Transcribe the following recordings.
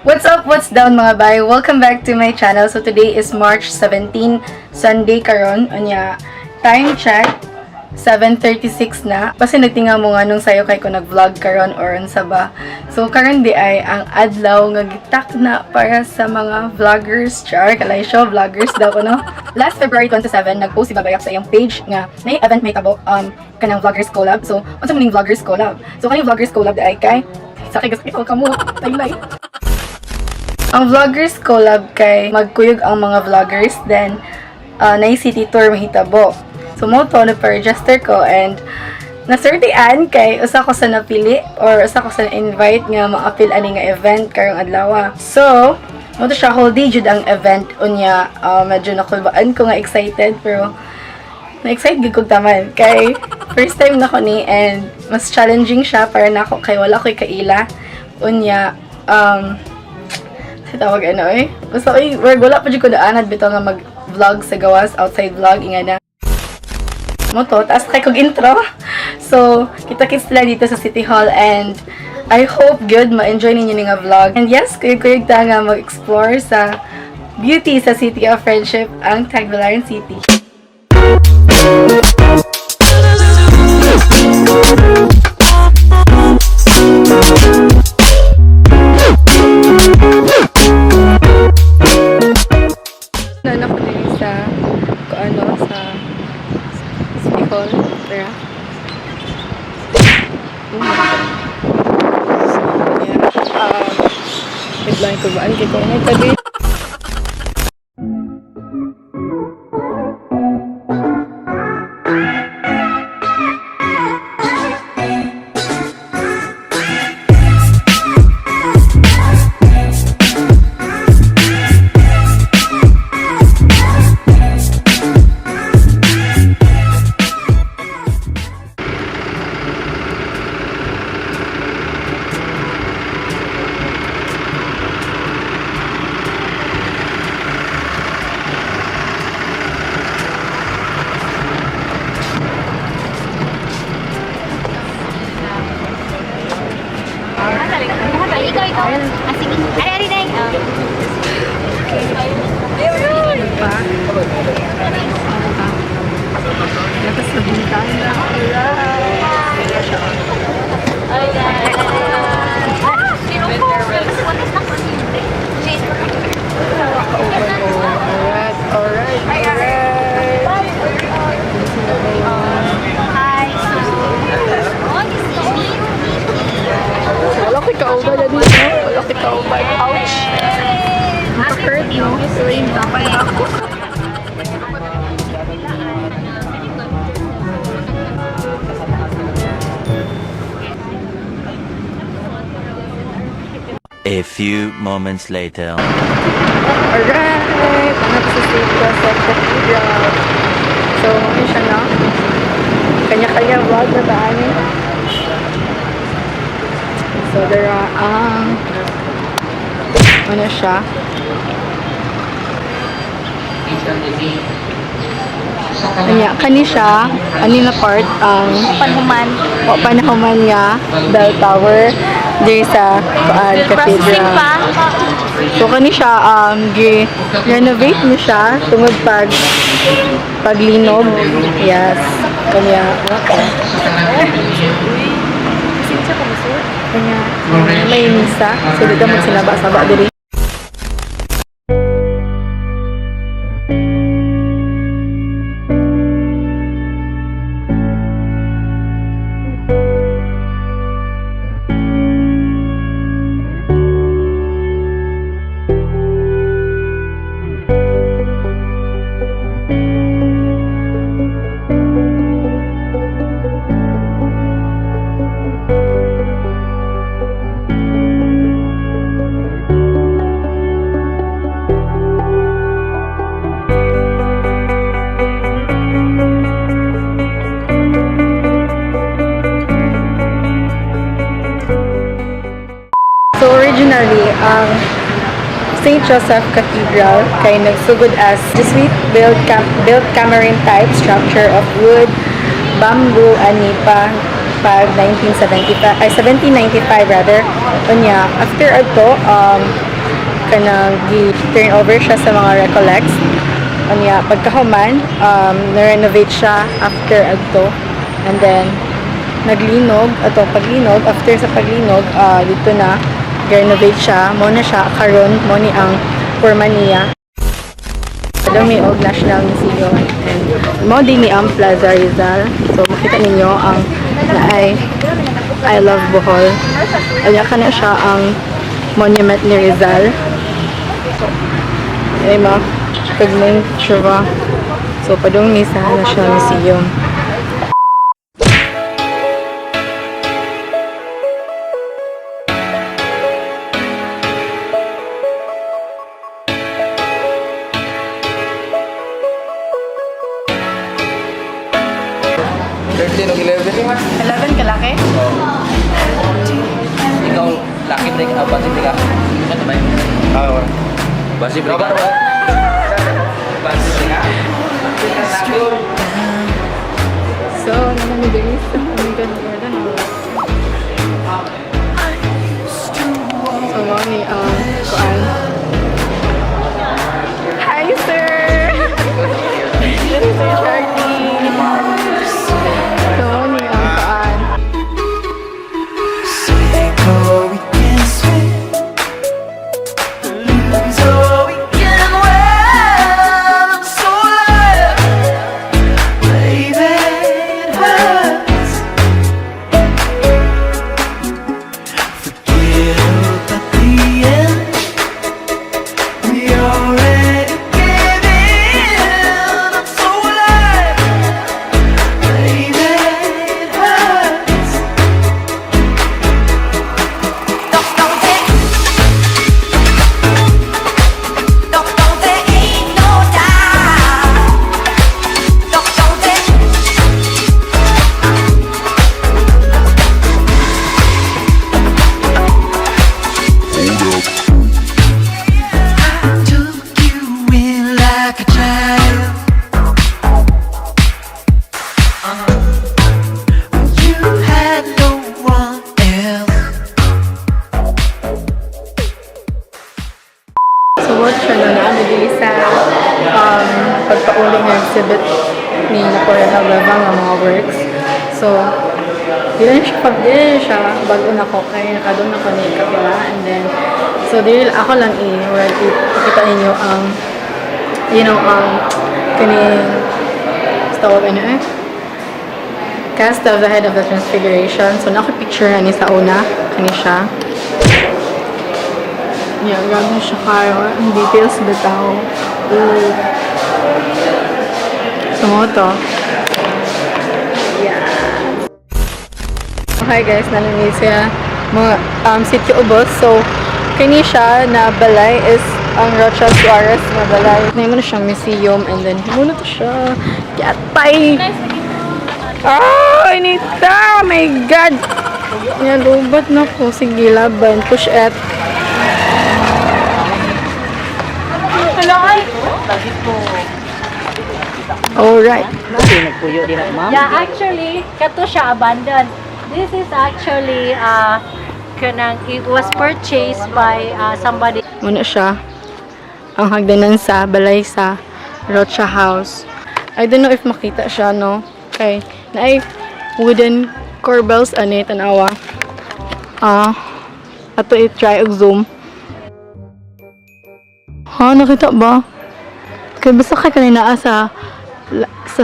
What's up? What's down mga bay? Welcome back to my channel. So today is March 17, Sunday karon. Unya, time check 7:36 na. Kasi nagtinga mo nga nung sayo kay ko nag-vlog karon or unsa ba. So karon di ay ang adlaw nga gitak na para sa mga vloggers. Char, kalay siya vloggers daw ko no. Last February 27 nag-post si Babayak sa iyang page nga may event may tabo kanang vloggers collab. So unsa man ning vloggers collab? So kaning vloggers collab di ay kay sa kay gasto kamo taglay. Ang vloggers collab kay magkuyog ang mga vloggers then na city tour mahitabo. So mo to na-register ko and nasertian kay usa ko sa napili or usa ko sa invite nga ma-appeal ani nga event karong adlaw. So mo to siya whole day jud ang event unya medyo nakulbaan ko nga excited pero na-excite gid kog taman kay first time na ko ni and mas challenging siya para nako kay wala ko'y kaila unya tawag ano eh. Basta wala pa dyan ko daanad bitaw nga mag-vlog sa gawas, outside vlog, inga na. Moto, taas kay kog intro. So, kita-kits sila dito sa City Hall and I hope good ma-enjoy ninyo nga vlog. And yes, kuyog-kuyog ta nga mag-explore sa beauty sa City of Friendship, ang Tagbilaran City. Nanak ko din sa sa City Hall. Tara. Biglang ko ba? Kaya ko may tabi. A few moments later. Alright! Hanap sa St. Joseph Cathedral. So, ano siya na? Kanya-kanya vlog na taani. So, there are ano siya? Kani siya, na part ang panahuman nga bell tower diri sa cathedral. So kani siya renovate ni siya tungod paglinog. Yes. Kanya may misa. So dito magsinaba-saba diri. Originally, ang St. Joseph Cathedral kay nagsugod as Jesuit built Camarine type structure of wood, bamboo, anipa, pag 1795 rather. Unya, after ato, kanang gi-turn over siya sa mga recollects. Anya, pagkahuman, na-renovate siya after adto. And then, naglinog, paglinog, after sa paglinog, dito na, renovate siya. Mo na siya, karon mo ni ang forma niya. Lumiog National Museum. And mo din ni ang Plaza Rizal. So, makita ninyo ang I Love Bohol. Anya ka na siya ang monument ni Rizal. Ay ma, pagmain siya. So, padung ni sa National Museum. O 11? 11 kalaki? Ikaw, laki break, basi break ako. Ano ba yun? Oo. Basi break ako. Basi break ako. So, naman ni Denise. Oh my God, Jordan. So, mo ni, kuan. Hi, sir! This is Sir Charlie. So, mo ni, kuan. Pagpauli ng exhibit ni Napoleon Alabang ang mga works. So, di na siya bago na ko kaya nakadong na ko ni Kapila. And then, so ako lang ipakita ninyo ang kaning tawag cast of the Head of the Transfiguration. So, nakapicture na ni sa una kani siya. Yeah, gano'n siya kayo. Ang details bitaw. Ooh. Sumoto. Yeah. Okay guys, nanonood siya mga Sitio Ubos. So, kani siya na balay is ang Rocha Suarez na balay. Naman na siyang museum and then muna to siya. Yatay! Oh, Anita! Oh my God! Nalubat na ko. Sige, laban. Push it. Alright. Yeah, actually, kato siya abandoned. This is actually, it was purchased by somebody. Muna siya. Ang hagdanan sa balay sa Rocha House. I don't know if makita siya, no? Okay. Naay wooden corbels ani tanawa. Ato i-try og zoom. Nakita ba? Kaya basta kay kanina sa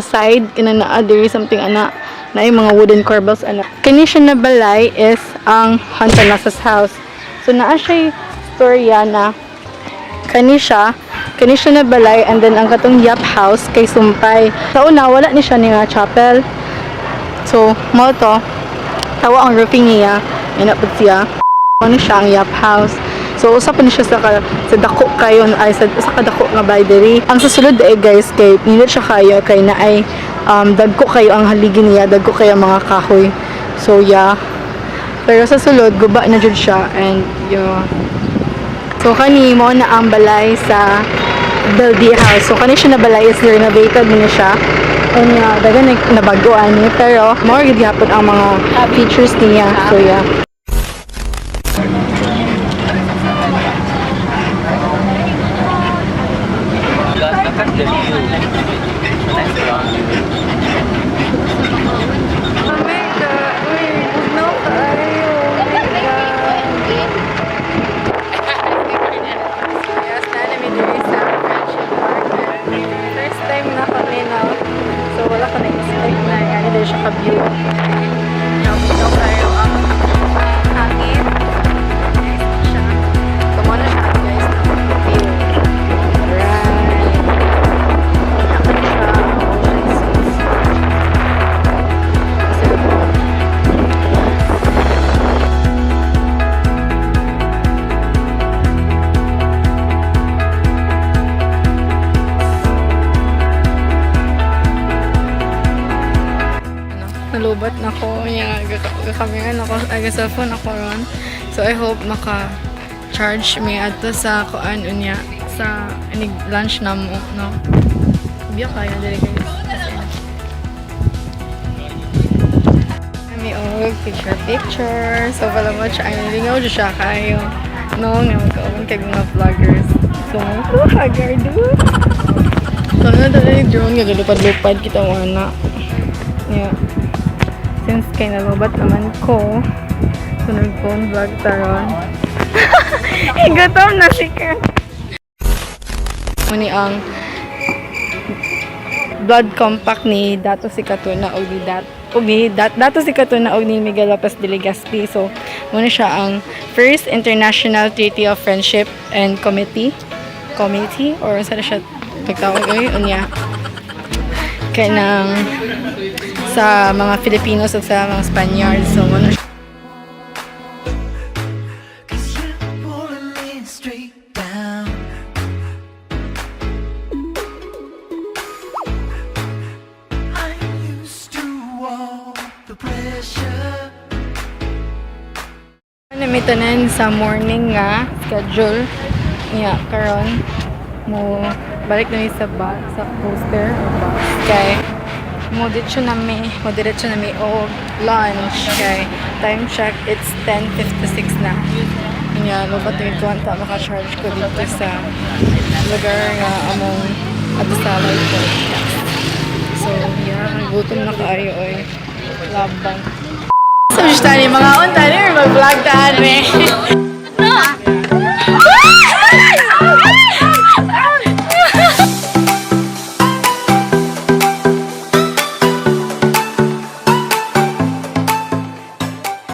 side kinana there is something ana na yung mga wooden corbels ana. Kani siya na balay is ang Hantanasas House. So naa siya storya na kani siya na balay and then ang katong Yap House kay Sumpay. Sa una wala ni siya ni nga chapel. So mo to tawa ang roofing niya inapod siya. Ano siya ang Yap House. So usa pa ni siya sa dako kayo ay sa kadako nga library. Ang susulod guys kay nindot siya kayo kay na ay dagko kayo ang haligi niya, dagko kayo ang mga kahoy. So yeah. Pero sa sulod guba na jud siya and yun. So kani mo na ang balay sa Beldi House. So kani siya na balay is renovated na siya. Unya dagan nabaguan ni pero more gid gyapon ang mga features niya. So yeah. at the view. Nice ground view. Oh my God. Uy, no kayo. Oh my God. Yes, namin dito sa Friendship Market. First time na kami na. So, wala ka na-expect na. Yan, dito siya ka-view. No kayo ang hangin. Nice siya. Come on na siya, guys. View. Right. Nakita siya. Oh, Jesus. Nalubat na ko niya gakamera na ko cellphone ako ron, so I hope maka-charge me adto sa kuan unya sa inig lunch na mo no biya kaya dili guys kami picture so wala mo siya ay lingaw siya kayo no nga magkaon kay mga vloggers so haggard so na dali drone nga galupad-lupad kita wana yeah. Since kay nalubat naman ko, so nag-phone vlog taron. Gutom na si Ken. Muni ang blood compact ni Dato si Katuna og ni Dato si Katuna og ni Miguel Lopez de Legazpi. So muna siya ang first International Treaty of Friendship and Committee or sa siya tagtawag ay unya kay nang sa mga Filipinos at sa mga Spaniards. So, ano siya? Namitanan sa morning nga schedule niya karon mo balik na sa poster o bus kay Diretso na mi og lunch kay time check it's 10:56 na. Nya lobat ni kuanta maka-charge ko dito sa lugar nga among ato sa live. So yeah, gutom na kaayo oy. Labang. So, ni mga unta ni mag-vlog ta ani.